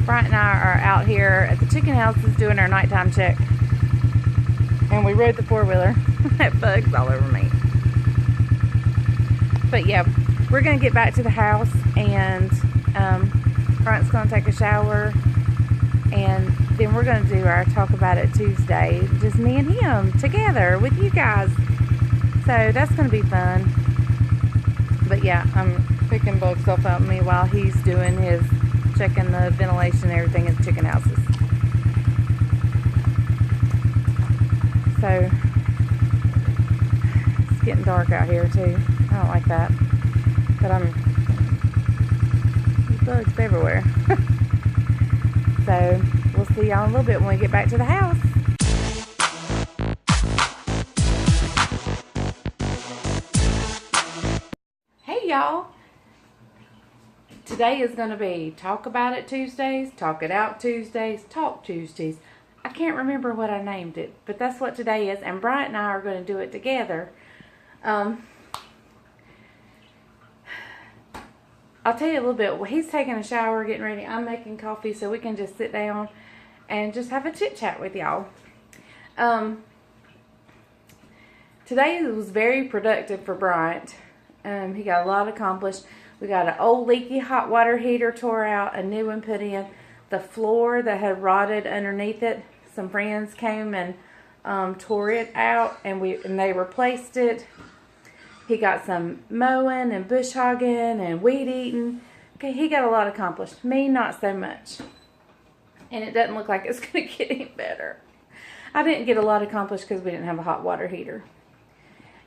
Bryant and I are out here at the chicken houses doing our nighttime check. And we rode the four-wheeler. That bug's all over me. But yeah, we're going to get back to the house, and Bryant's going to take a shower, and then we're going to do our Talk About It Tuesday. Just me and him together with you guys. So that's going to be fun. But yeah, I'm picking bug stuff out of me while he's doing his checking the ventilation and everything at the chicken houses. So it's getting dark out here too. I don't like that. But there's bugs everywhere. So we'll see y'all in a little bit when we get back to the house. Hey y'all. Today is going to be Talk About It Tuesdays, Talk It Out Tuesdays, Talk Tuesdays. I can't remember what I named it, but that's what today is, and Bryant and I are going to do it together. I'll tell you a little bit. Well, he's taking a shower, getting ready. I'm making coffee so we can just sit down and just have a chit chat with y'all. Today was very productive for Bryant. He got a lot accomplished. We got an old leaky hot water heater tore out, a new one put in. The floor that had rotted underneath it, some friends came and tore it out, and they replaced it. He got some mowing and bush hogging and weed eating. Okay, he got a lot accomplished. Me, not so much. And it doesn't look like it's going to get any better. I didn't get a lot accomplished because we didn't have a hot water heater.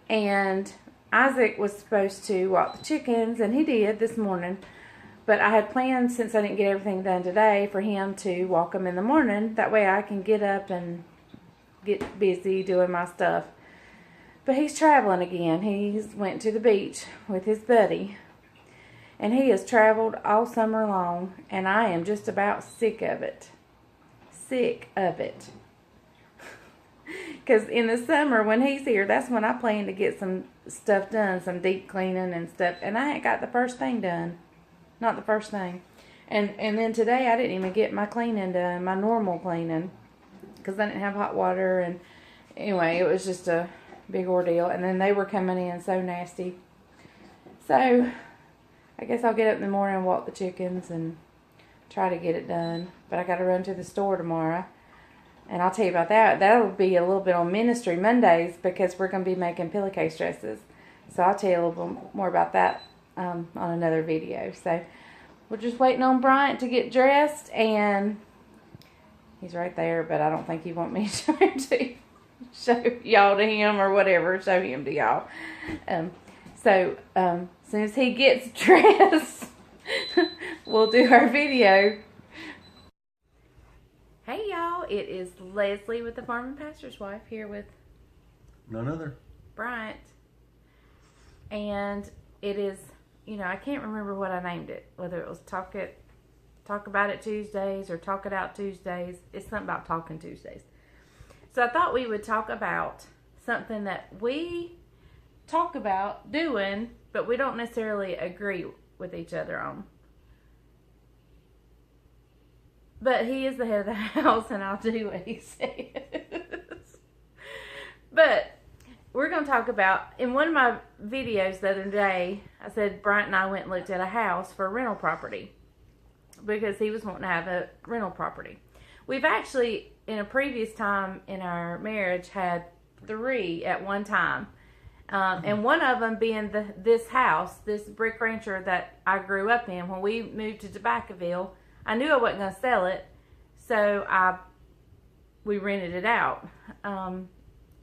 And Isaac was supposed to walk the chickens, and he did this morning. But I had planned, since I didn't get everything done today, for him to walk them in the morning. That way I can get up and get busy doing my stuff. But he's traveling again. He went to the beach with his buddy. And he has traveled all summer long, and I am just about sick of it. Sick of it. Because in the summer, when he's here, that's when I plan to get some stuff done, some deep cleaning and stuff. And I ain't got the first thing done. Not the first thing. And then today, I didn't even get my cleaning done, my normal cleaning. Because I didn't have hot water. And anyway, it was just a big ordeal. And then they were coming in so nasty. So, I guess I'll get up in the morning and walk the chickens and try to get it done. But I got to run to the store tomorrow. And I'll tell you about that. That'll be a little bit on Ministry Mondays, because we're going to be making pillowcase dresses. So I'll tell you a little bit more about that on another video. So we're just waiting on Bryant to get dressed, and he's right there, but I don't think he want me to show y'all to him or whatever. Show him to y'all. So as soon as he gets dressed, we'll do our video. Hey y'all, it is Leslie with the Farm and Pastor's Wife here with none other Bryant. And it is, I can't remember what I named it. Whether it was Talk About It Tuesdays or Talk It Out Tuesdays. It's something about Talking Tuesdays. So I thought we would talk about something that we talk about doing, but we don't necessarily agree with each other on. But he is the head of the house, and I'll do what he says. But we're going to talk about, in one of my videos the other day, I said Bryant and I went and looked at a house for a rental property. Because he was wanting to have a rental property. We've actually, in a previous time in our marriage, had 3 at one time. And one of them being this house, this brick rancher that I grew up in. When we moved to Tobaccoville, I knew I wasn't going to sell it, so we rented it out. And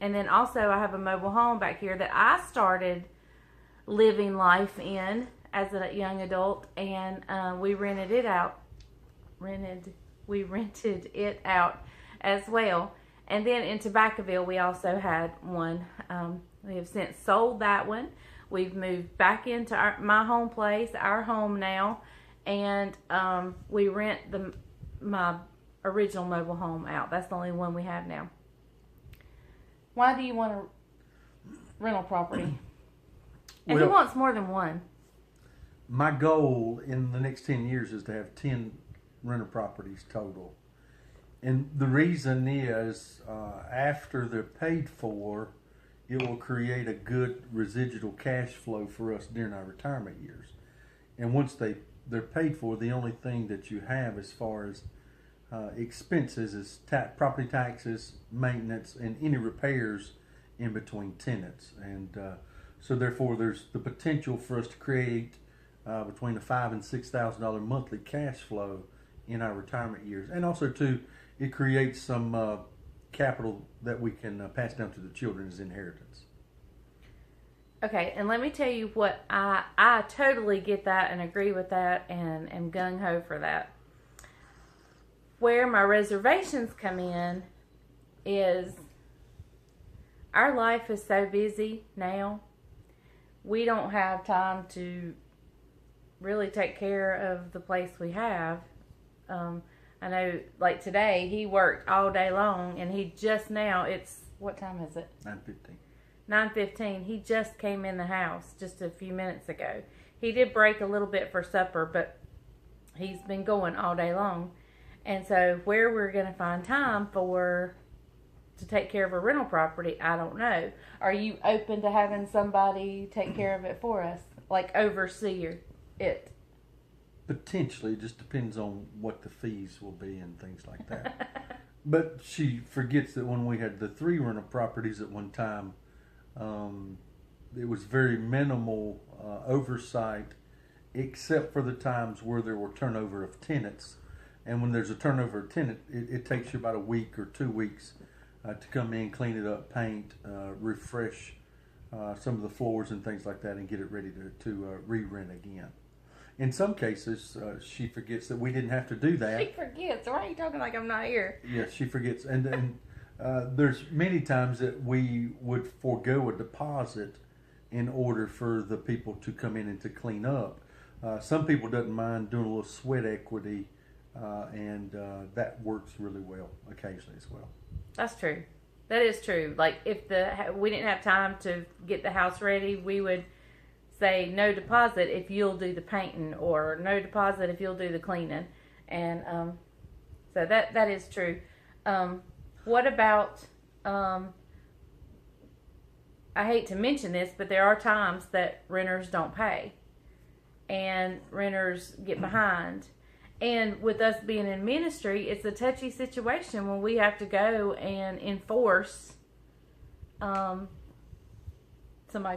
then also I have a mobile home back here that I started living life in as a young adult, and we rented it out. We rented it out as well. And then in Tobaccoville, we also had one. We have since sold that one. We've moved back into my home place, our home now. And we rent my original mobile home out. That's the only one we have now. Why do you want a rental property? And he wants more than one. My goal in the next 10 years is to have 10 rental properties total. And the reason is after they're paid for, it will create a good residual cash flow for us during our retirement years. And once they're paid for, the only thing that you have as far as expenses is property taxes, maintenance, and any repairs in between tenants. And so therefore there's the potential for us to create between a $5,000 and $6,000 monthly cash flow in our retirement years. And also too, it creates some capital that we can pass down to the children as inheritance. Okay, and let me tell you what, I totally get that and agree with that and am gung-ho for that. Where my reservations come in is our life is so busy now. We don't have time to really take care of the place we have. I know, like today, he worked all day long, and he just now, what time is it? 9:15. 9:15. He just came in the house just a few minutes ago. He did break a little bit for supper, but he's been going all day long. And so where we're going to find time to take care of a rental property, I don't know. Are you open to having somebody take care of it for us? Like oversee it? Potentially, it just depends on what the fees will be and things like that. But she forgets that when we had the 3 rental properties at one time, it was very minimal oversight, except for the times where there were turnover of tenants. And when there's a turnover of tenant, it takes you about a week or 2 weeks to come in, clean it up, paint, refresh some of the floors and things like that, and get it ready to re-rent again. In some cases, she forgets that we didn't have to do that. She forgets. Why are you talking like I'm not here? Yes, she forgets. And there's many times that we would forego a deposit in order for the people to come in and to clean up. Some people doesn't mind doing a little sweat equity, and that works really well occasionally as well. That's true. That is true. Like if we didn't have time to get the house ready, we would say no deposit if you'll do the painting, or no deposit if you'll do the cleaning. And so that is true. What about I hate to mention this, but there are times that renters don't pay and renters get behind. And with us being in ministry, it's a touchy situation when we have to go and enforce somebody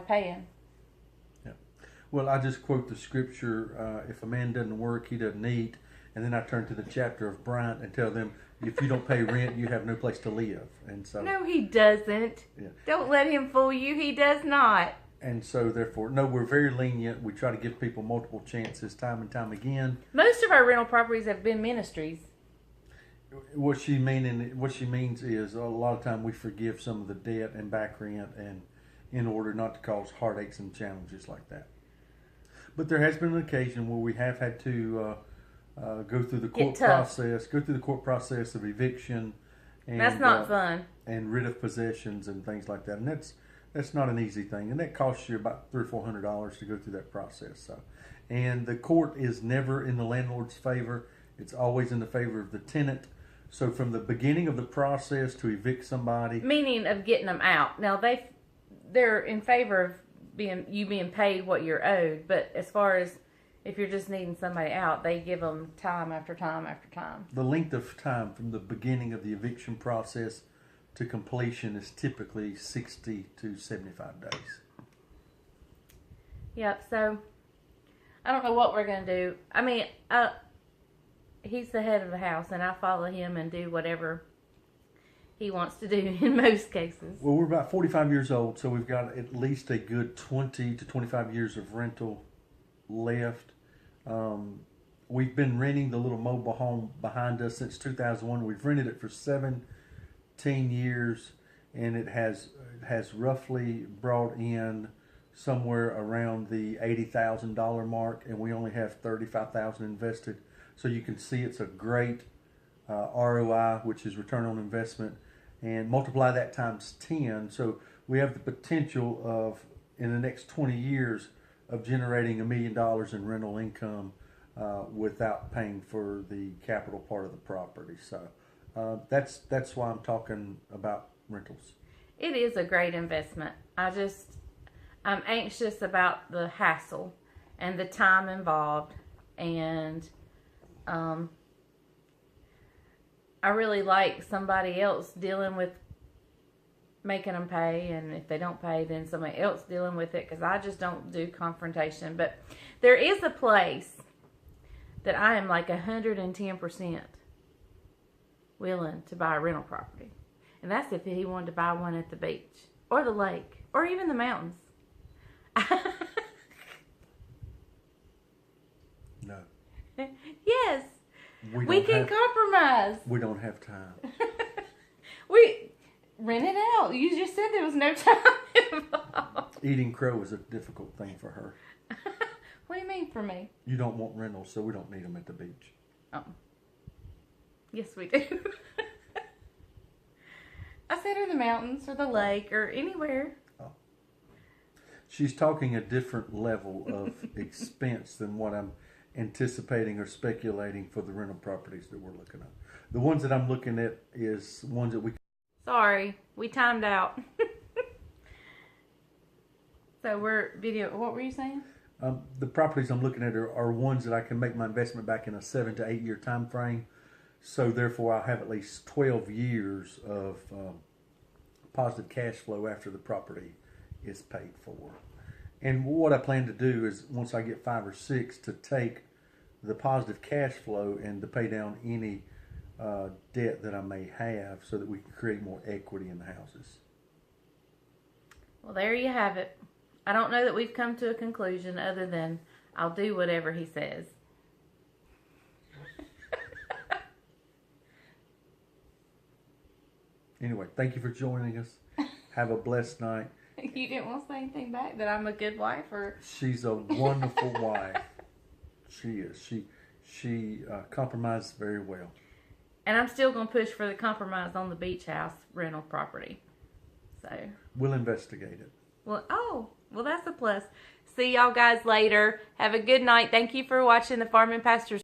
paying. Well, I just quote the scripture, if a man doesn't work, he doesn't eat. And then I turn to the chapter of Bryant and tell them, if you don't pay rent, you have no place to live. And so, no, he doesn't. Yeah. Don't let him fool you. He does not. And so, therefore, no, we're very lenient. We try to give people multiple chances time and time again. Most of our rental properties have been ministries. What she means is a lot of time we forgive some of the debt and back rent, and in order not to cause heartaches and challenges like that. But there has been an occasion where we have had to go through the court process of eviction, and that's not fun. And rid of possessions and things like that. And that's not an easy thing, and that costs you about $300 or $400 to go through that process. So, and the court is never in the landlord's favor; it's always in the favor of the tenant. So, from the beginning of the process to evict somebody, meaning of getting them out. Now they're in favor of being paid what you're owed, but as far as if you're just needing somebody out, they give them time after time after time. The length of time from the beginning of the eviction process to completion is typically 60 to 75 days. Yep, so I don't know what we're going to do. I mean, he's the head of the house, and I follow him and do whatever he wants to do in most cases. Well, we're about 45 years old, so we've got at least a good 20 to 25 years of rental left. We've been renting the little mobile home behind us since 2001. We've rented it for 17 years, and it has roughly brought in somewhere around the $80,000 mark, and we only have $35,000 invested. So you can see it's a great ROI, which is return on investment, and multiply that times 10. So we have the potential of, in the next 20 years, of generating $1 million in rental income without paying for the capital part of the property. So that's why I'm talking about rentals. It is a great investment. I'm anxious about the hassle and the time involved, and I really like somebody else dealing with making them pay, and if they don't pay, then somebody else dealing with it, because I just don't do confrontation. But there is a place that I am like 110% willing to buy a rental property, and that's if he wanted to buy one at the beach or the lake or even the mountains. No. Yes, we can have, compromise. We don't have time. We rent it out. You just said there was no time involved. Eating crow is a difficult thing for her. What do you mean for me? You don't want rentals, so we don't need them at the beach. Oh. Yes, we do. I said or the mountains or the lake or anywhere. Oh. She's talking a different level of expense than what I'm anticipating or speculating for the rental properties that we're looking at. The ones that I'm looking at is ones that we... Sorry, we timed out. So what were you saying? The properties I'm looking at are ones that I can make my investment back in a 7 to 8 year time frame. So therefore, I'll have at least 12 years of positive cash flow after the property is paid for. And what I plan to do is, once I get 5 or 6, to take the positive cash flow and to pay down any debt that I may have, so that we can create more equity in the houses. Well, there you have it. I don't know that we've come to a conclusion other than I'll do whatever he says. Anyway, thank you for joining us. Have a blessed night. You didn't want to say anything back? That I'm a good wife? Or She's a wonderful wife. She is. She compromises very well. And I'm still going to push for the compromise on the beach house rental property. So We'll investigate it. well, that's a plus. See y'all guys later. Have a good night. Thank you for watching the Farm and Pastures.